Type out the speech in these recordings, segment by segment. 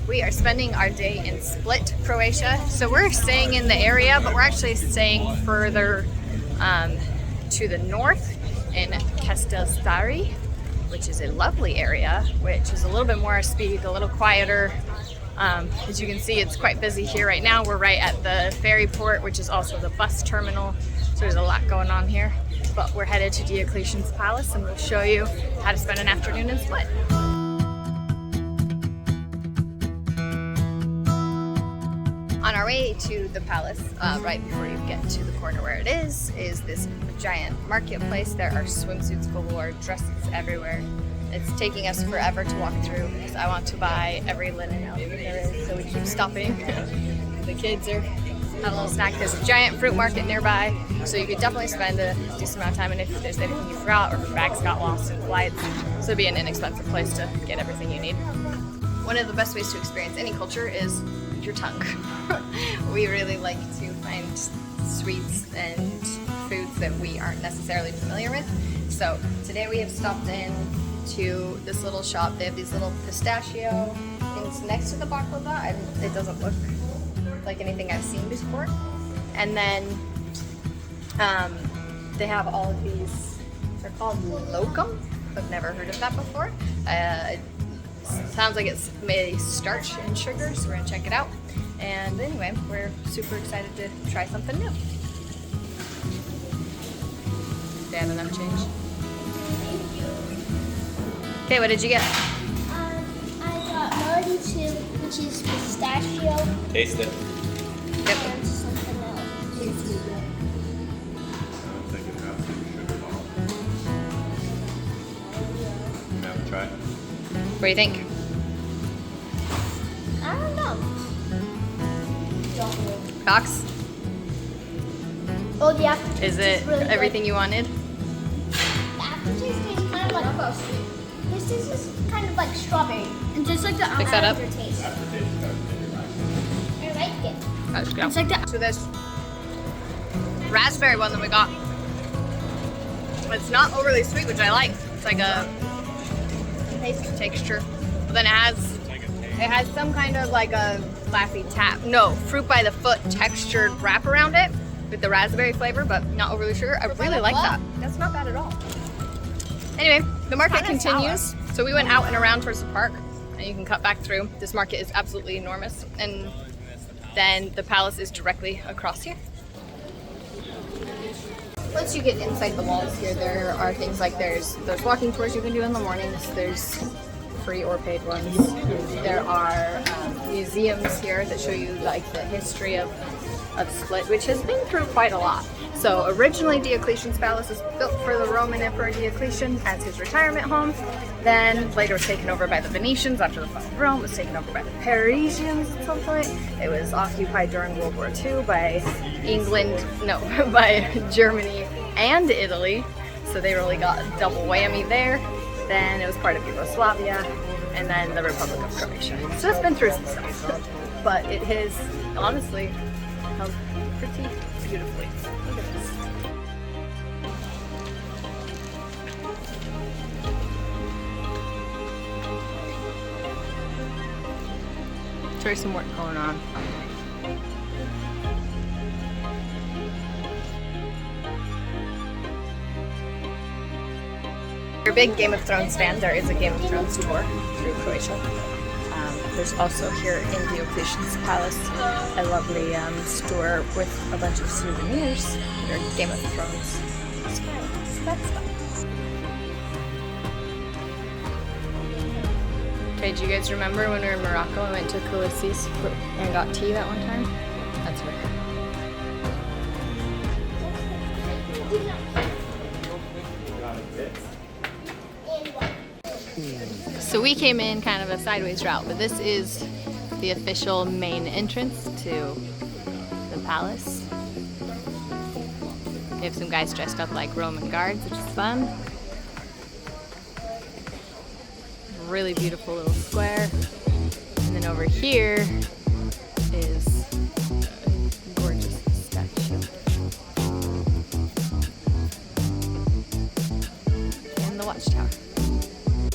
We are spending our day in Split, Croatia. So we're staying in the area, but we're actually staying further to the north in Cathedral, which is a lovely area, which is a little bit more our speed, a little quieter. As you can see, it's quite busy here right now. We're right at the ferry port, which is also the bus terminal. So there's a lot going on here. But we're headed to Diocletian's palace and we'll show you how to spend an afternoon in Split. On our way to the palace, right before you get to the corner where it is this giant marketplace. There are swimsuits galore, dresses everywhere. It's taking us forever to walk through because I want to buy every linen outfit there is, so we keep stopping. The kids are having a little snack. There's a giant fruit market nearby, so you could definitely spend a decent amount of time, and if there's anything you forgot or if your bags got lost in flights, so it'd be an inexpensive place to get everything you need. One of the best ways to experience any culture is your tongue. We really like to find sweets and foods that we aren't necessarily familiar with. So today we have stopped in to this little shop. They have these little pistachio things next to the baklava, and it doesn't look like anything I've seen before. And then they have all of these, they're called lokum. I've never heard of that before. It sounds like it's made of starch and sugar, so we're gonna check it out. And anyway, we're super excited to try something new. They have enough change. Okay, what did you get? I got melody too, which is pistachio. Taste it. Yep. And something else. I don't think it has any sugar at all. You have to try it. What do you think? I don't know. Cox? Oh, the aftertaste Is it really everything you wanted? The aftertaste tastes kind of like this is kind of like strawberry, and just like the Mix that up. aftertaste. I like it. Let's go. It's like the So this raspberry one that we got, it's not overly sweet, which I like. It's like a nice texture. But then it has some kind of like a fruit by the foot textured wrap around it with the raspberry flavor, but not overly sugar. I really like that. That's not bad at all. Anyway, the market continues. So we went out and around towards the park, and you can cut back through. This market is absolutely enormous, and then the palace is directly across here. Once you get inside the walls here, there are things like there's walking tours you can do in the mornings. There's free or paid ones. There are museums here that show you like the history of Split, which has been through quite a lot. So originally Diocletian's palace was built for the Roman Emperor Diocletian as his retirement home. Then later was taken over by the Venetians after the fall of Rome. It was taken over by the Parisians at some point. It was occupied during World War II by by Germany and Italy. So they really got a double whammy there. Then it was part of Yugoslavia, and then the Republic of Croatia. So it's been through some stuff, but it has honestly held pretty beautifully. Look at this. There's some work going on. If you're a big Game of Thrones fan, there is a Game of Thrones tour through Croatia. There's also here in Diocletian's palace a lovely store with a bunch of souvenirs that are Game of Thrones inspired. So that's fun. Okay, do you guys remember when we were in Morocco and went to Khaleesi's and got tea that one time? That's her. So we came in kind of a sideways route, but this is the official main entrance to the palace. We have some guys dressed up like Roman guards, which is fun. Really beautiful little square. And then over here is a gorgeous statue. And the watchtower.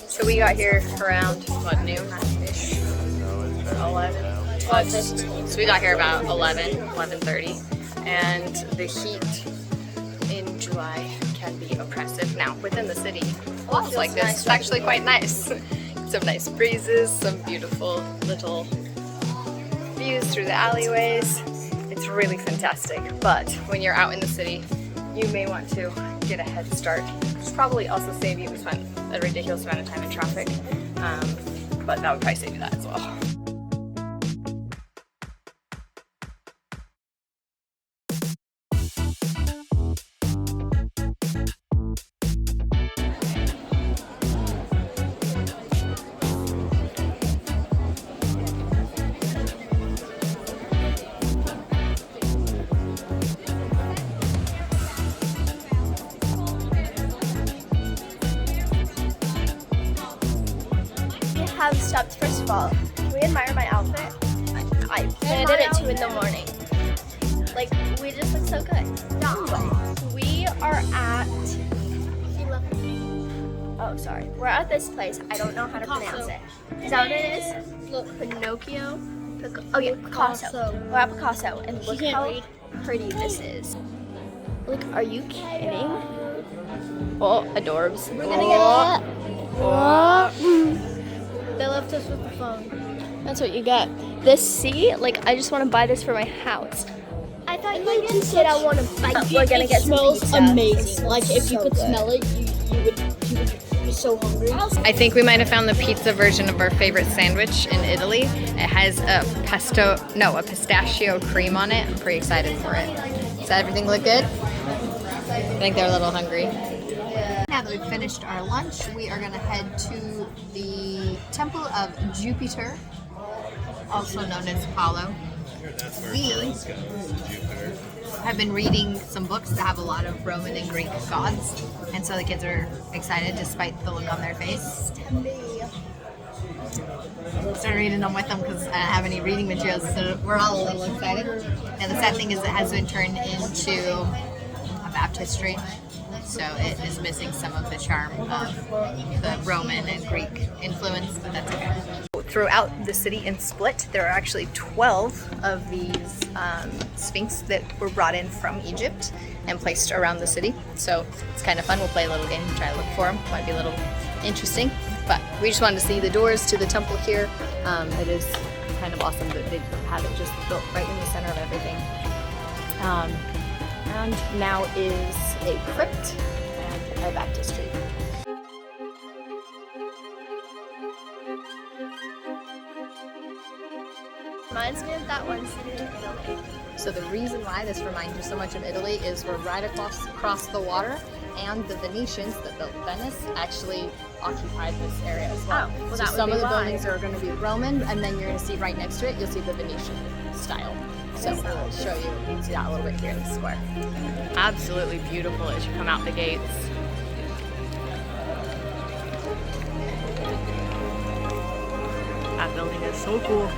So we got here around, what, noon? 9-ish. So we got here about 11:30, and the heat in July can be oppressive. Now, within the city, walks like this is actually quite nice. Some nice breezes, some beautiful little views through the alleyways. It's really fantastic, but when you're out in the city, you may want to get a head start. Which probably also save you a ridiculous amount of time in traffic, but that would probably save you that as well. Have stopped. First of all, we admire my outfit. I planned it at 2 in the morning. Like, we just look so good. We are at. Oh, sorry. We're at this place. I don't know how to pronounce it. Is that what it is? Look, Pinocchio. Oh yeah, Picasso. We're at Picasso, and look how pretty this is. Like, are you kidding? Oh, adorbs. We're gonna get They left us with the phone. That's what you get. This sea, like, I just want to buy this for my house. I thought you said I want to buy. We're gonna get some pizza. It smells amazing. Like, if you could smell it, you would be so hungry. I think we might have found the pizza version of our favorite sandwich in Italy. It has a pistachio cream on it. I'm pretty excited for it. Does everything look good? I think they're a little hungry. Now that we've finished our lunch, we are going to head to the Temple of Jupiter, also known as Apollo. We have been reading some books that have a lot of Roman and Greek gods, and so the kids are excited despite the look on their face. Started reading them with them because I don't have any reading materials, so we're all a little excited. And the sad thing is it has been turned into a baptistry. So it is missing some of the charm of the Roman and Greek influence, but that's okay. Throughout the city in Split, there are actually 12 of these sphinx that were brought in from Egypt and placed around the city. So it's kind of fun. We'll play a little game, try to look for them. Might be a little interesting. But we just wanted to see the doors to the temple here. It is kind of awesome that they have it just built right in the center of everything. And now is a crypt and a baptistry. Reminds me of that one city in Italy. So the reason why this reminds you so much of Italy is we're right across the water, and the Venetians that built Venice actually occupied this area as well. Oh, well, so that would some be of the why. buildings are going to be Roman, and then you're going to see right next to it, you'll see the Venetian style. So we'll show you, you can see that a little bit here in the square. Absolutely beautiful as you come out the gates. That building is so cool.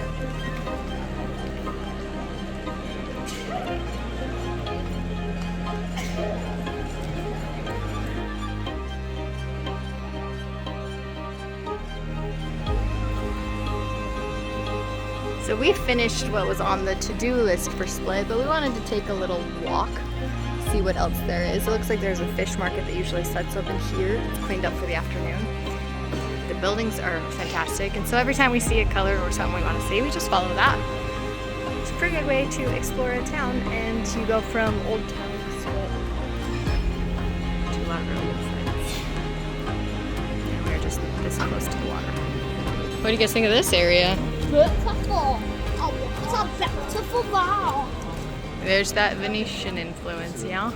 So we finished what was on the to-do list for Split, but we wanted to take a little walk, see what else there is. It looks like there's a fish market that usually sets up in here. It's cleaned up for the afternoon. The buildings are fantastic, and so every time we see a color or something we want to see, we just follow that. It's a pretty good way to explore a town, and you go from old town Split to our urban sites. And we're just this close to the water. What do you guys think of this area? Beautiful. Oh, it's a beautiful wow. There's that Venetian influence, yeah?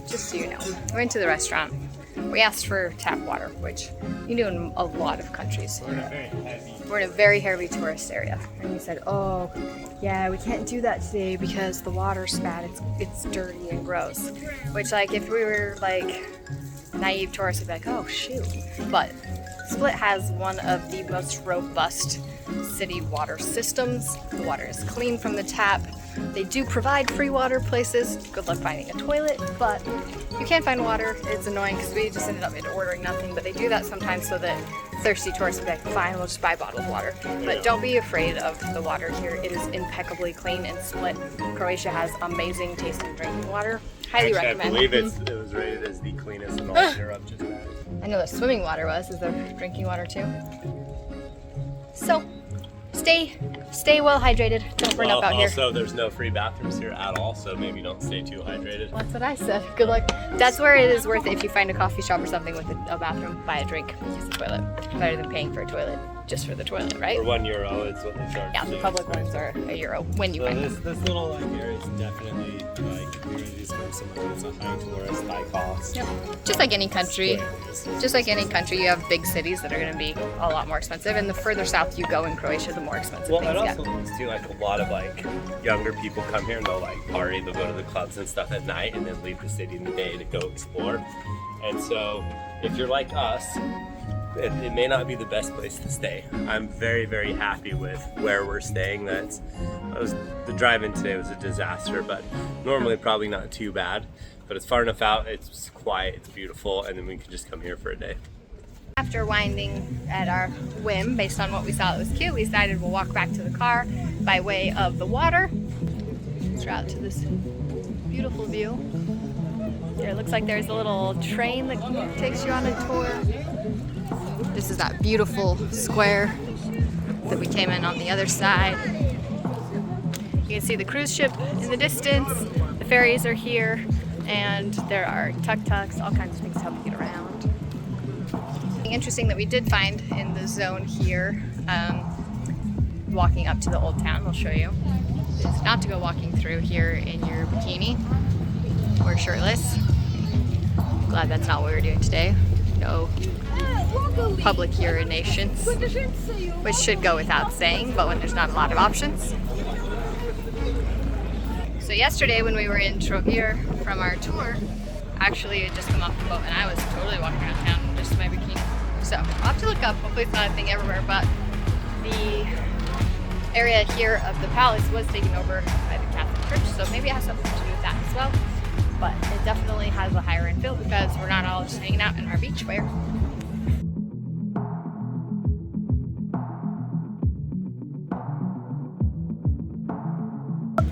Just so you know, we went to the restaurant. We asked for tap water, which you do in a lot of countries. We're in a very heavy tourist area. And we said, oh, yeah, we can't do that today because the water's bad. It's dirty and gross. Which, like, if we were, like, naive tourists, we'd be like, oh, shoot. But Split has one of the most robust city water systems. The water is clean from the tap. They do provide free water places. Good luck finding a toilet, but if you can't find water, it's annoying because we just ended up ordering nothing. But they do that sometimes so that thirsty tourists will be like, fine, we'll just buy bottled water. But don't be afraid of the water here. It is impeccably clean and split. Croatia has amazing tasting drinking water. Highly Actually, recommend. I believe it was rated as the cleanest in all Europe. Just that. I know the swimming water was. Is there drinking water too? So, stay well hydrated. Don't burn up out here. Also, there's no free bathrooms here at all, so maybe don't stay too hydrated. That's what I said. Good luck. That's where it is worth it. If you find a coffee shop or something with a bathroom, buy a drink, use the toilet. Better than paying for a toilet just for the toilet, right? For €1, it's what they charge. Yeah, the public ones are €1 when you So find them. this little like area is definitely like you're gonna do something similar. It's a high tourist, high cost. Yep. Just like any country. Square. Just like any country, you have big cities that are going to be a lot more expensive, and the further south you go in Croatia, the more expensive Well, things and get. also it's too like a lot of like younger people come here and they'll like party, they'll go to the clubs and stuff at night, and then leave the city in the day to go explore. And so, if you're like us, it may not be the best place to stay. I'm very, very happy with where we're staying. The drive-in today was a disaster, but normally probably not too bad. But it's far enough out, it's quiet, it's beautiful, and then we can just come here for a day. After winding at our whim, based on what we saw that was cute, we decided we'll walk back to the car by way of the water. Let's out to this beautiful view. Here, it looks like there's a little train that takes you on a tour. This is that beautiful square that we came in on the other side. You can see the cruise ship in the distance. The ferries are here, and there are tuk-tuks, all kinds of things to help you get around. Something interesting that we did find in the zone here, walking up to the old town, we'll show you, is not to go walking through here in your bikini or shirtless. Glad that's not what we're doing today. No public urinations, which should go without saying, but when there's not a lot of options. So yesterday when we were in Trogir from our tour, actually had just come off the boat and I was totally walking around town in just my bikini. So I'll have to look up, hopefully it's not a thing everywhere, but the area here of the palace was taken over by the Catholic Church, so maybe it has something to do with that as well. But it definitely has a higher end feel because we're not all just hanging out in our beach wear.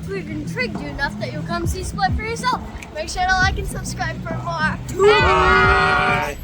We've intrigued you enough that you'll come see Split for yourself. Make sure to like and subscribe for more. Bye.